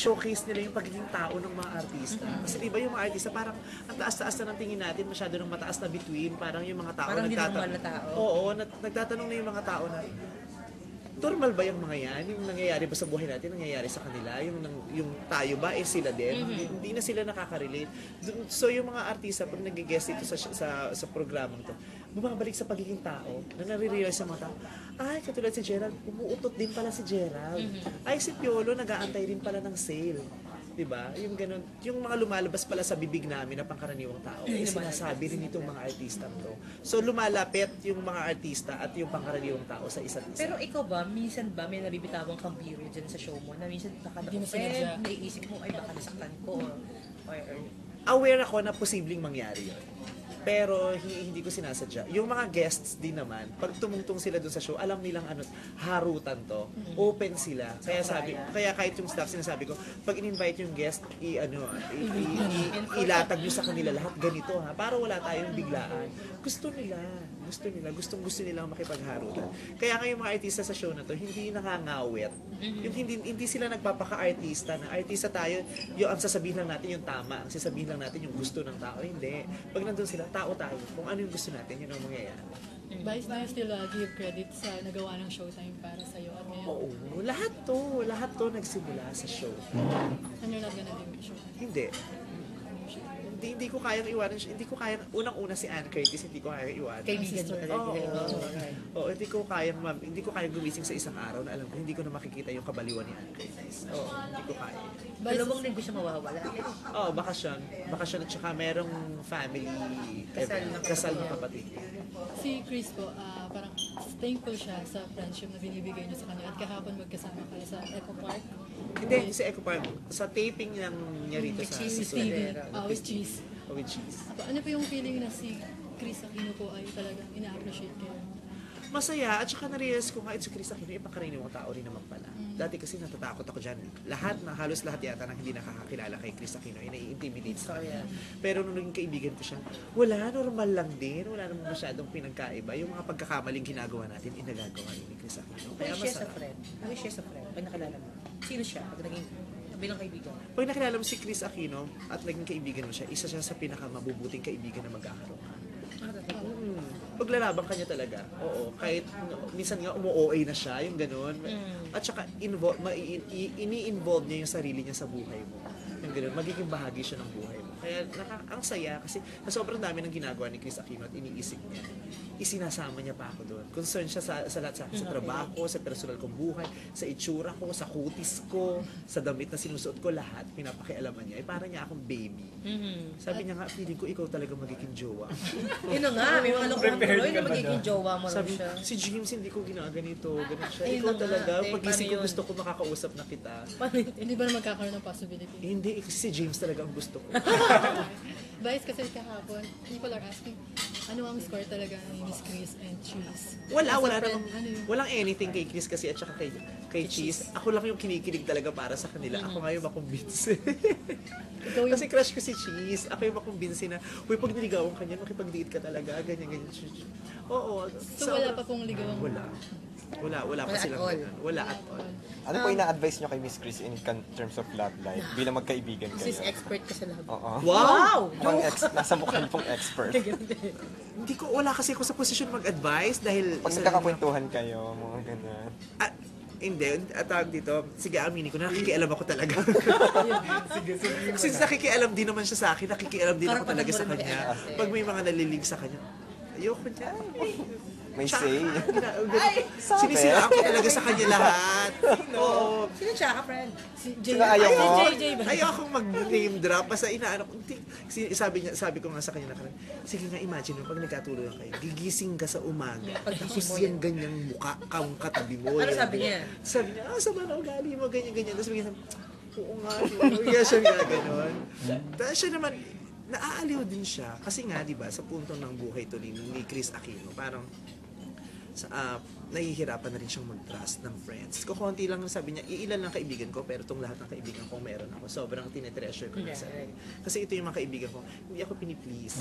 showcase nila yung pagiging tao ng mga artista. Kasi di ba yung mga artista parang ang taas-taas na ng tingin natin, masyado ng mataas na between, parang yung mga tao Parang hindi normal na tao. Oo, nagtatanong na yung mga tao na normal ba yung mga yan? Yung nangyayari ba sa buhay natin, nangyayari sa kanila? Yung tayo ba, sila din? Hindi na sila nakaka-relate. So yung mga artista, pag nag-guest dito sa programang to, bumabalik sa pagiging tao, na nare-realize sa mga tao, ay, katulad si Gerald, umuutot din pala si Gerald. Ay, si Piolo, nag-aantay din pala ng sale. Diba? Yung ganun, yung mga lumalabas pala sa bibig namin na pangkaraniwang tao, sinasabi rin itong mga artista to. So lumalapit yung mga artista at yung pangkaraniwang tao sa isa't isa. Pero ikaw ba, minsan ba may nabibitawang kang biro dyan sa show mo na minsan baka na-offend, naiisip mo, ay baka nasaktan ko or aware ako na posibleng mangyari yun. Pero hindi ko sinasadya. Yung mga guests din naman, pag tumungtong sila dun sa show, alam nilang harutan to. Open sila. Kaya kahit yung staff sinasabi ko, pag in-invite yung guest, ilatag nyo sa kanila lahat ganito ha, para wala tayong biglaan. Gusto nila, gusto nila makipagharutan. Kaya nga yung mga artista sa show na to, hindi nakangawit. Yung hindi sila nagpapaka-artista na artista tayo, yung ang sasabihin lang natin yung tama, ang sasabihin lang natin yung gusto ng tao. Hindi. Pag nandun sila, tao tayo. Kung ano yung gusto natin, yun ang mangyayari. Vice, do you still give credit sa nagawa ng Showtime para sa'yo at ngayon? Oo, lahat to nagsimula sa show. And you're not gonna leave the show? Hindi ko kayang iwanan siya. Hindi ko kayang, unang-una si Ann Curtis, hindi ko kayang iwanan. kaibigan mo talaga. Oo, hindi ko kayang gumising sa isang araw na alam ko, hindi ko na makikita yung kabaliwan ni Ann Curtis. Oo, hindi ko kaya. Dalawang linggo siya mawawala. Oo, bakasyon at saka merong family, kasal ng kapatid. Si Chris po, parang thankful siya sa friendship na binibigay niyo sa kanya at kahapon magkasama kayo sa Eco Park. Hindi, si Eco Park, sa taping niya rito sa With TV, with Cheese. With Cheese. Ano po yung feeling na si Chris Aquino po ay talagang ina-appreciate kayo? Masaya, at saka na-realize ko nga, si Chris Aquino, pangkaraniwang tao rin naman pala. Dati kasi natatakot ako dyan. Halos lahat yata nang hindi nakakakilala kay Chris Aquino ay nai-intimidate sa kanya. Pero nung naging kaibigan ko siya, wala, normal lang din. Wala namang masyadong pinagkaiba. Yung mga pagkakamaling ginagawa natin, inagagawa ni Chris Aquino. Kaya masarap. Ano siya sa friend? Pag nakilala mo, sino siya? Pag naging bilang kaibigan? Pag nakilala mo si Chris Aquino at naging kaibigan mo siya, isa siya sa pinakamabubuting kaibigan na magkakaroon ka. Paglalabang kanya talaga. Oo, kahit minsan nga umu-OA na siya, yung ganun. At saka ini-involve niya yung sarili niya sa buhay mo. Yung ganun, magiging bahagi siya ng buhay mo. Kaya ang saya kasi sa sobrang dami ng ginagawa ni Chris Aquino at iniisip niya, isinasama niya pa ako doon. Concerned siya sa lahat sa trabaho, sa personal kong buhay, sa itsura ko, sa kutis ko, sa damit na sinusuot ko, lahat pinapakialaman niya. Parang niya akong baby. Sabi niya nga, feeling ko ikaw talaga magiging jowa. Yun nga, may mga lokong na magiging jowa mo Sabi, siya. si James hindi ko ginaganito, ganun siya. Ikaw talaga, pagising ko gusto ko makakausap na kita. Hindi ba na magkakaroon ng possibility? Hindi, kasi si James talaga ang gusto ko. Vice, kasi kahapon, people are asking, ano ang score talaga ni Miss Chris and Cheese? Wala friend, namang, walang anything kay Chris kasi at saka kay Cheese. Ako lang yung kinikilig talaga para sa kanila. Ako nga yung makumbinsi. Kasi crush ko si Cheese. Ako yung makumbinsi na, uy, pag niligawan ka niya, makipag-date ka talaga, ganyan. Oo. So wala pa pong ligawang? Wala pa silang ganun. Wala at all. Ano po ina-advise nyo kay Miss Chris in terms of love life bilang magkaibigan kayo? Sis expert ka sa love. Oo. Wow! Nasa mukha niyo pong expert. Hindi ko, wala kasi ako sa posisyon mag-advise dahil... Pag nagkakakwentuhan kayo, mga ganun. Hindi, at tawag dito, sige aminin ko, nakikialam ako talaga. Since nakikialam din naman siya sa akin, nakikialam din ako talaga sa kanya. Pag may mga nalilig sa kanya, ayoko niya. May say. Sinisiraan ko talaga sa kanya lahat. Oo. Sino siya ka, friend? Sino ayaw mo? Ayaw akong mag-name drop. Basta inaano ko. Sabi ko nga sa kanya na karan, sige nga, imagine mo, pag nagkatulog kayo, gigising ka sa umaga, tapos yung ganyang mukha kang katabi mo. Ano sabi niya? Sabi niya, sama na ugali mo, ganyan. Tapos bigyan oo nga, kaya siya nga gano'n. Tapos siya naman, naaaliw din siya. Kasi nga, di ba, sa punto ng buhay to ni Chris Aquino, parang, nahihirapan na rin siyang mag-trust ng friends. Kukunti lang sabi niya, iilan lang kaibigan ko, pero itong lahat ng kaibigan ko meron ako. Sobrang tinetreasure ko na sa kasi ito yung mga kaibigan ko, hindi ako piniplease.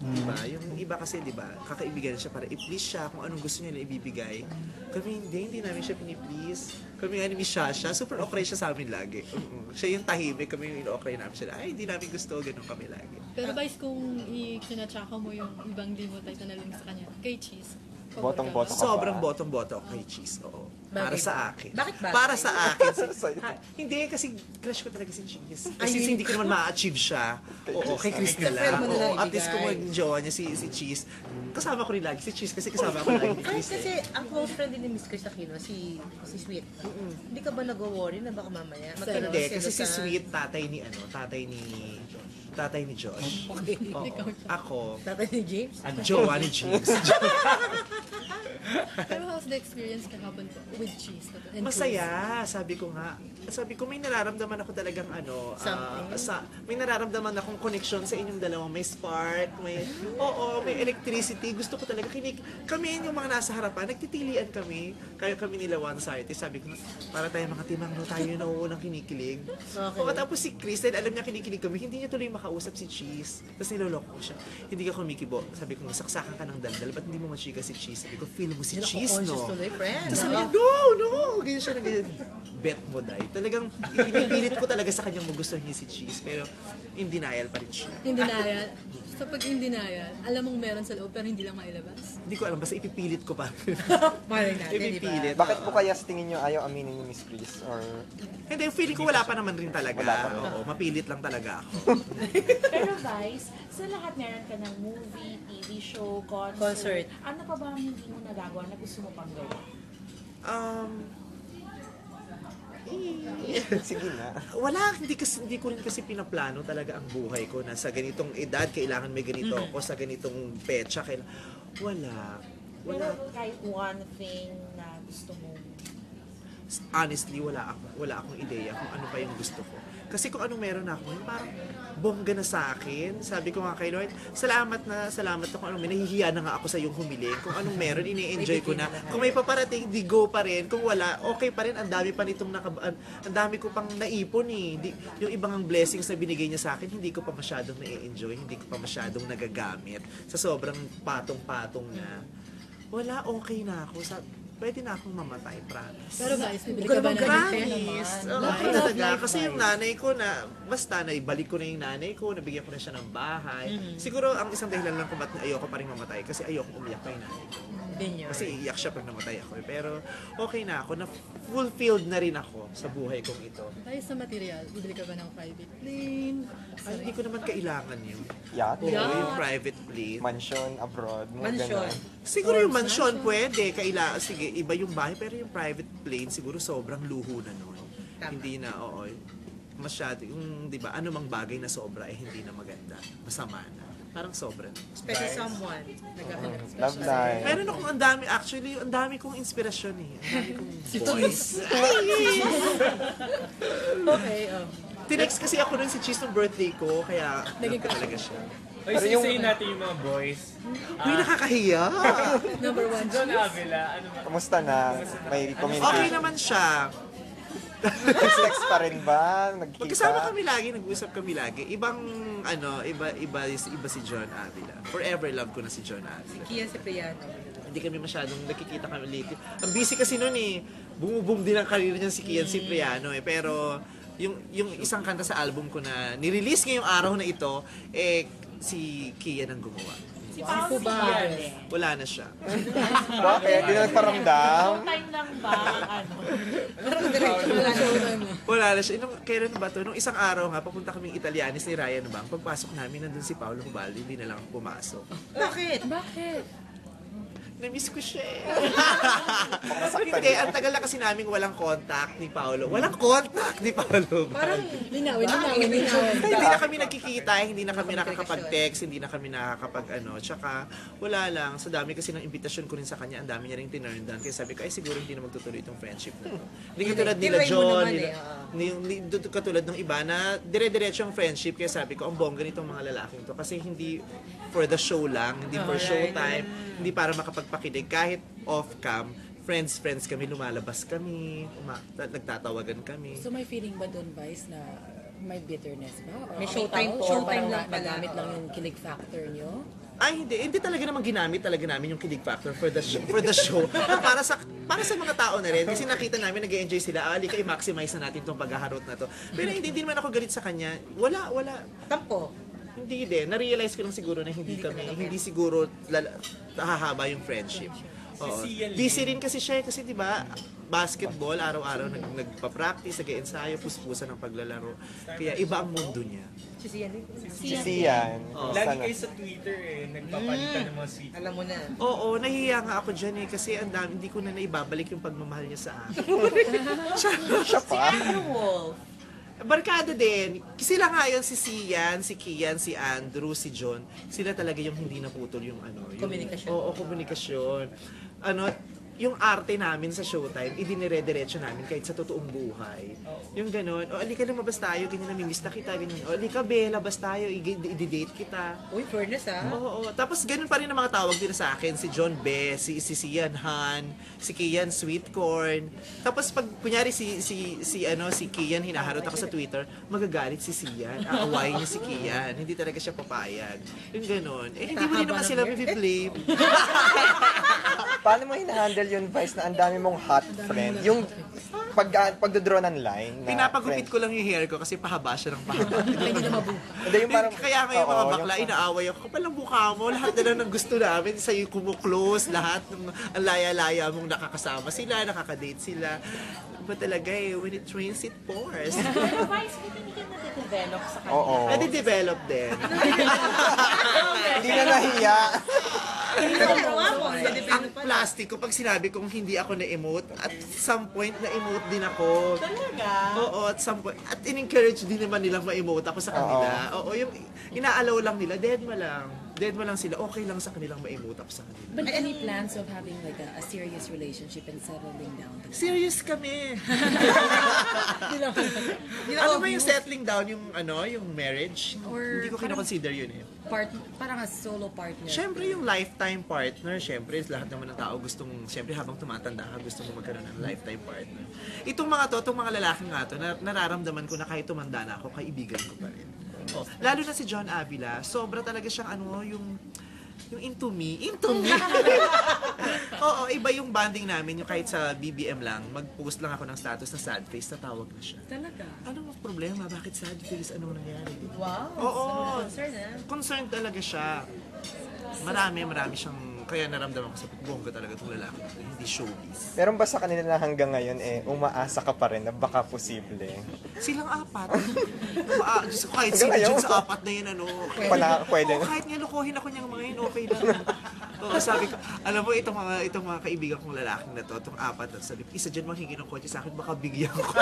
Diba? Yung iba kasi, diba, kakaibigan siya para i-please siya kung anong gusto niya na ibibigay. Kami hindi namin siya piniplease. Kami nga ni Miss Shasha, super okay siya sa amin lagi. Siya yung tahimik, kami yung ino-okay namin siya. Ay, hindi namin gusto, ganun kami lagi. Pero Vice, kung i-sinachaka mo yung ibang di mo type na nalang sa kanya, kay Cheese, Botong-botong. Sobrang bottom-bottom kay Cheese, oo. Para Bakit? sa akin. Bakit ba? Para sa akin. Sa'yo. Hindi, kasi crush ko talaga si Cheese. Ay, Kasi hindi ko naman ma-achieve siya. Oo, kay Chris na lang. Friend mo na lang Oo, at least kung ibigay. mag-jowa niya si Cheese, kasama ko rin lagi si Cheese kasi kasama ko lagi ni Ay, Chris. kasi ang close friend din ni Miss Chris Aquino, si Sweet. Hindi ka ba nag-worry na baka mamaya? magkaroon Hindi, ng kasi si selos sa- Sweet, tatay ni Josh. Okay. Oo. Ako, Tatay ni James? jowa ni Cheese. Pero how's the experience kahapon po with Cheese? And Masaya, sabi ko nga. Sabi ko may nararamdaman ako talagang Something? may nararamdaman akong connection sa inyong dalawang. May spark, may electricity. Gusto ko talaga kami yung mga nasa harapan, nagtitilian kami. Kaya kami nila One Society. Sabi ko, para tayo mga timang tayo na unang kinikilig. Okay. O tapos si Chris, dahil alam niya kinikilig kami, hindi niya tuloy makausap si Cheese. Tapos niloloko ko siya. Hindi ka kumikibo. Sabi ko, saksakan ka ng daldal. Ba't hindi mo machika si Cheese? Sabi ko, feel mo si Cheese, Conscious no? tuloy, friend. Tapos sabi niya, no! Ganyan siya na ganyan. Bet mo, Day. Talagang, pinipilit ko talaga sa kanyang magustuhan niya si Cheese. Pero, in denial pa rin siya. in denial. So pag in denial, alam mong meron sa loob pero hindi lang mailabas. Hindi ko alam, basta ipipilit ko pa. Malay natin, di ba? Ipipilit. Bakit po kaya sa tingin nyo ayaw aminin ni Miss Chris? Or Hindi, feeling ko wala pa naman rin talaga. Wala pa. Oo, mapilit lang talaga ako. Pero Vice, sa lahat meron ka ng movie, TV show, concert. Ano pa ba ang hindi mo nagagawa na gusto mo pang gawin? sige na. Wala, hindi ko rin kasi pinaplano talaga ang buhay ko na sa ganitong edad, kailangan may ganito ako, sa ganitong petsa, wala. Pero kahit one thing na gusto mo. Honestly, wala akong ideya kung ano pa yung gusto ko. Kasi kung anong meron ako ngayon, parang bongga na sa akin. Sabi ko nga kay Lord, salamat na kung anong nahihiya na nga ako sa yung humiling. Kung anong meron, ini-enjoy ko na. Kung may paparating, di go pa rin. Kung wala, okay pa rin. Ang dami pa nitong ang dami ko pang naipon eh. Yung ibang ang blessings na binigay niya sa akin, hindi ko pa masyadong na-enjoy, hindi ko pa masyadong nagagamit. Sa sobrang patong-patong na. Wala, okay na ako. Pwede na akong mamatay, promise. Pero Vice, bibili ka ba ng Promise. Oo, Life. talaga. Life, Kasi yung nanay ko na, basta naibalik ko na yung nanay ko, nabigyan ko na siya ng bahay. Siguro ang isang dahilan lang kung ba't ayoko pa rin mamatay, kasi ayoko umiyak kay nanay ko. Din yun. Kasi iiyak siya pag namatay ako. Pero okay na ako, na fulfilled na rin ako sa buhay kong ito. Vice sa material, bibili ka ba ng private plane? Ay, hindi ko naman kailangan yun. Yacht? Oo, yung private plane. Mansion abroad? Mga Mansyon. ganun. Siguro yung mansion pwede, sige, iba yung bahay, pero yung private plane siguro sobrang luho na nun. Tama. Hindi na, masyado, di ba, anumang bagay na sobra hindi na maganda, masama na. Parang sobra na. Special someone. Naghahanap. Love life. Meron akong ang dami kong inspirasyon eh. Ang dami kong voice. Okay, Tinext kasi ako nun si Cheese nung birthday ko, kaya naging talaga siya. Oy, sisihin natin yung mga boys. Uy, nakakahiya! Number one, John Avila, ano ba? Kamusta na? May Okay communication? naman siya. Sex pa rin ba? Magkasama Nagkita? kami lagi, nag-usap kami lagi. Iba si John Avila. Forever love ko na si John Avila. Kian Cipriano. Hindi kami masyadong nakikita kami lately. Ang busy kasi noon eh. Bumuboom din ang career niya si Kian Cipriano eh. Pero yung isang kanta sa album ko na nirelease ngayong araw na ito, si Kian ang gumawa. Si Paolo Villale. Wala na siya. Bakit? Di na nagparamdam? Time lang ba ang ano? Wala na siya. Kailan ba to? Nung isang araw nga, papunta kaming Italianis ni Ryan Bang. Pagpasok namin, nandun si Paolo Hubaldi. Hindi na lang ako pumasok. Bakit? bakit? Na-miss ko siya eh. Masaktan Hindi, niya. ang tagal na kasi namin walang contact ni Paolo. Walang contact ni Paolo. Parang, Linawin. Hindi na kami nagkikita, hindi na kami nakakapag-text, hindi na kami tsaka wala lang. Sa dami kasi ng invitation ko rin sa kanya, ang dami niya rin tinurn down. Kaya sabi ko, ay siguro hindi na magtutuloy itong friendship na to. Hindi katulad nila Try mo John, naman katulad ng iba na dire-diretso ang friendship. Kaya sabi ko, ang bongga nitong mga lalaking to. Kasi hindi for the show lang, hindi for showtime, hindi para makapag pakinig. Kahit off-cam, friends kami, lumalabas kami, nagtatawagan kami. So may feeling ba doon, Vice, na may bitterness ba? Or May showtime po. Showtime Parang lang pala. nagamit lang yung kilig factor nyo? Ay, hindi talaga naman ginamit talaga namin yung kilig factor for the show. para sa mga tao na rin kasi nakita namin nag-enjoy sila. Alika i-maximize na natin tong paghaharot na to. Pero hindi din naman ako galit sa kanya. Wala. Tampo. Hindi din. Na-realize ko lang siguro na hindi siguro hahaba yung friendship. Oo. Sian Busy rin kasi siya kasi 'di ba? Basketball araw-araw nagpa-practice, nag-ensayo, puspusan ng paglalaro. Kaya iba ang mundo niya. Si Sian din. Si Sian. Lagi kayo sa Twitter nagpapalitan ng mga sweet. Alam mo na. Oo, nahihiya nga ako dyan kasi ang dami, hindi ko na naibabalik yung pagmamahal niya sa akin. Siya Si pa. Andrew Wolf. Barkada din. Sila nga yun, si Sian, si Kian, si Andrew, si John. Sila talaga yung hindi naputol yung yung Komunikasyon. Oo, komunikasyon. Yung arte namin sa Showtime, idinire-diretso namin kahit sa totoong buhay. Yung gano'n, alika lumabas tayo, ganyan namimiss na kita, ganyan. Alika be, labas tayo, i-date kita. Uy, fairness Oo. Tapos ganun pa rin ang mga tawag nila sa akin. Si John Be, si Sian Han, si Kian Sweet Corn. Tapos pag kunyari si Kian hinaharot ako sa Twitter, magagalit si Sian. Aawayin niya si Kian. Hindi talaga siya papayag. Yung ganun. Hindi mo rin naman sila blame. Paano mo hinahandle yun, Vice, na ang dami mong hot friend? Yung pagdodraw ng line na Pinapagupit ko lang yung hair ko kasi pahaba siya ng pahaba. Hindi, yung parang... Kaya ngayon mga Oo, bakla, inaaway ako. Kapal ang mukha mo, lahat na lang ng gusto namin, sa'yo kumuklose, lahat ng ang laya-laya mong nakakasama sila, nakakadate sila. Iba talaga when it rains, it pours. Pero Vice, hindi ka na-develop sa kanya. Oo. Nadi-develop din. Hindi na nahiya. Ang plastic ko, pag sinabi kong hindi ako na-emote, at some point na-emote din ako. Talaga? Oo, at some point. At in-encourage din naman nilang ma-emote ako sa kanila. Oo, yung inaalaw lang nila, dead mo lang sila, okay lang sa kanilang ma-emote ako sa kanila. But any plans of having like a serious relationship and settling down? Serious kami. Ano ba yung settling down, yung marriage? Or Hindi ko kinoconsider yun eh. Parang a solo partner? Siyempre yung lifetime partner, siyempre lahat naman ng tao gustong, siyempre habang tumatanda ka, gusto mo magkaroon ng lifetime partner. Itong mga lalaki nga to, nararamdaman ko na kahit tumanda na ako, kaibigan ko pa rin. Oh, lalo na si John Avila, sobra talaga siyang yung into me. Oo, iba yung bonding namin, yung kahit sa BBM lang, mag-post lang ako ng status na sad face, tatawag na siya. Talaga? Anong problema? Bakit sad face? Anong nangyari? Wow. Oo. Concern Concerned talaga siya. Marami siyang, kaya naramdaman ko sa bongga talaga itong lalaki. Hindi showbiz. Meron ba sa kanila na hanggang ngayon umaasa ka pa rin na baka posible? Silang apat. Diyos ko, kahit sino dyan sa apat na yun, Pwede. kahit nga lukuhin ako niyang mga yun, okay lang. Oo, sabi ko, alam mo, itong mga kaibigan kong lalaking na to, itong apat na sabi, isa dyan manghingi ng kotse sa akin, baka bigyan ko.